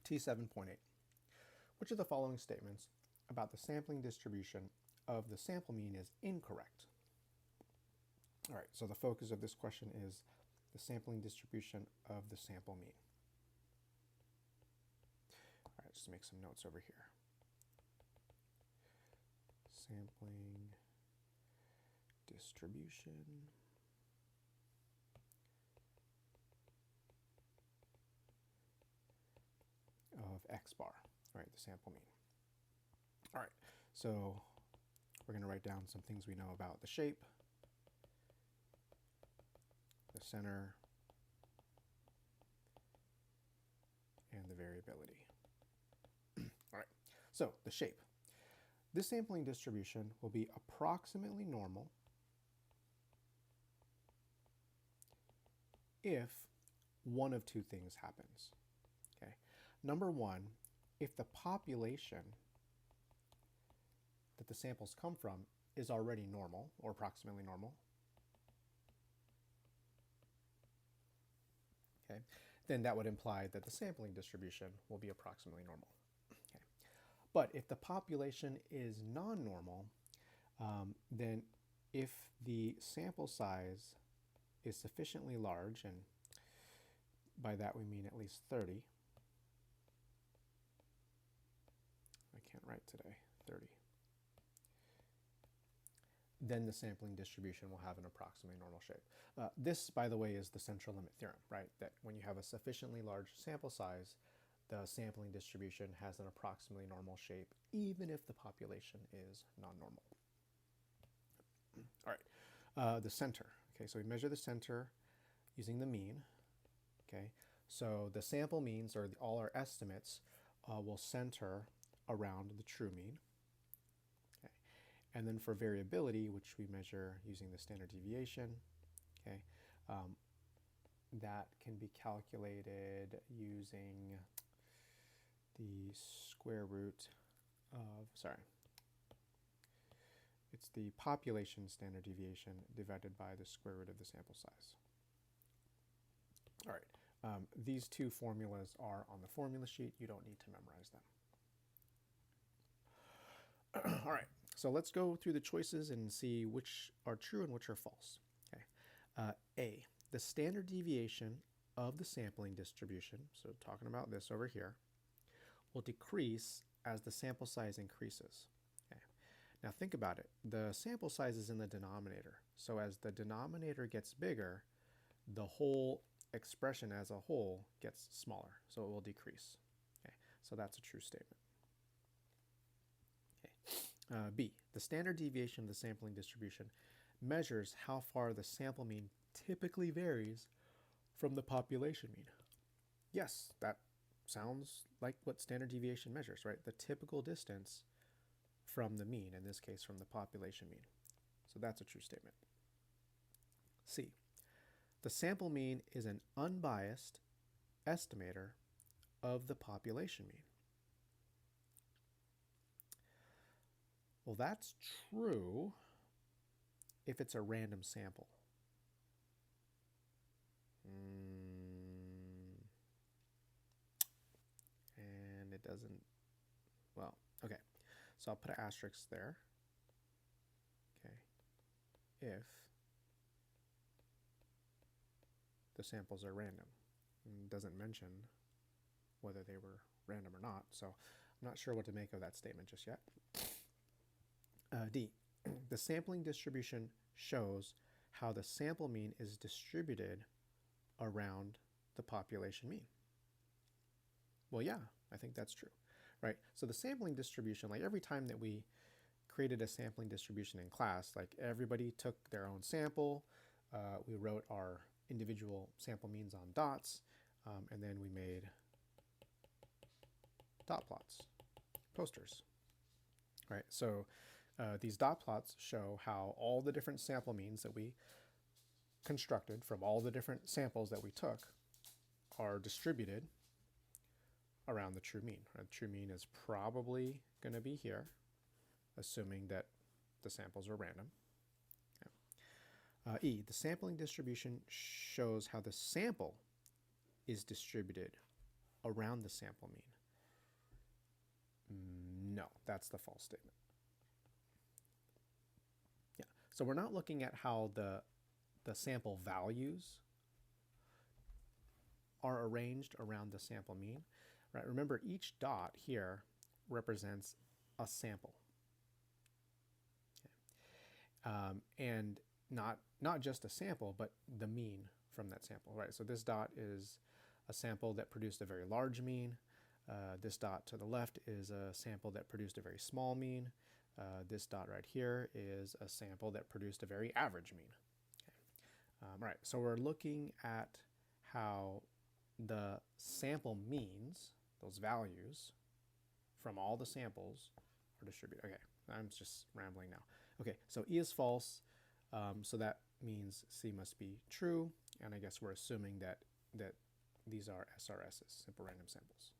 T7.8. Which of the following statements about the sampling distribution of the sample mean is incorrect? All right, so the focus of this question is the sampling distribution of the sample mean. All right, just make some notes over here. Sampling distribution of x bar, all right, the sample mean. All right, so we're going to write down some things we know about the shape, the center, and the variability. All right, so the shape. This sampling distribution will be approximately normal if one of two things happens. Okay. Number one, if the population that the samples come from is already normal or approximately normal, okay, then that would imply that the sampling distribution will be approximately normal. Okay. But if the population is non-normal, then if the sample size is sufficiently large, and by that we mean at least 30, I can't write today, 30, then the sampling distribution will have an approximately normal shape. This, by the way, is the central limit theorem, right? That when you have a sufficiently large sample size, the sampling distribution has an approximately normal shape, even if the population is non-normal. All right, the center. Okay, so we measure the center using the mean. Okay, so the sample means, or all our estimates, will center around the true mean. Okay, and then for variability, which we measure using the standard deviation, okay, that can be calculated using the square root of, it's the population standard deviation divided by the square root of the sample size. All right, these two formulas are on the formula sheet. You don't need to memorize them. All right, so let's go through the choices and see which are true and which are false. Okay, A, the standard deviation of the sampling distribution, so talking about this over here, will decrease as the sample size increases. Okay. Now think about it. The sample size is in the denominator. So as the denominator gets bigger, the whole expression as a whole gets smaller. So it will decrease. Okay. So that's a true statement. Okay. B, the standard deviation of the sampling distribution measures how far the sample mean typically varies from the population mean. Yes, that sounds like what standard deviation measures, right? The typical distance from the mean, in this case from the population mean. So that's a true statement. C, the sample mean is an unbiased estimator of the population mean. Well, that's true if it's a random sample. And it doesn't, well, okay. So I'll put an asterisk there. Okay. If the samples are random. It doesn't mention whether they were random or not, so I'm not sure what to make of that statement just yet. D, the sampling distribution shows how the sample mean is distributed around the population mean. Well, yeah, I think that's true, right? So the sampling distribution, like every time that we created a sampling distribution in class, like everybody took their own sample, we wrote our individual sample means on dots, and then we made dot plots, posters, right? So these dot plots show how all the different sample means that we constructed from all the different samples that we took are distributed around the true mean. The true mean is probably going to be here, assuming that the samples are random. Okay. E, the sampling distribution shows how the sample is distributed around the sample mean. No, that's the false statement. Yeah, so we're not looking at how the sample values are arranged around the sample mean, right? Remember, each dot here represents a sample. Okay. And not just a sample, but the mean from that sample, right? So this dot is a sample that produced a very large mean. This dot to the left is a sample that produced a very small mean. This dot right here is a sample that produced a very average mean. Okay. Right, so we're looking at how the sample means, those values from all the samples, are distributed. Okay, I'm just rambling now. Okay, so E is false, so that means C must be true, and I guess we're assuming that these are SRSs, simple random samples.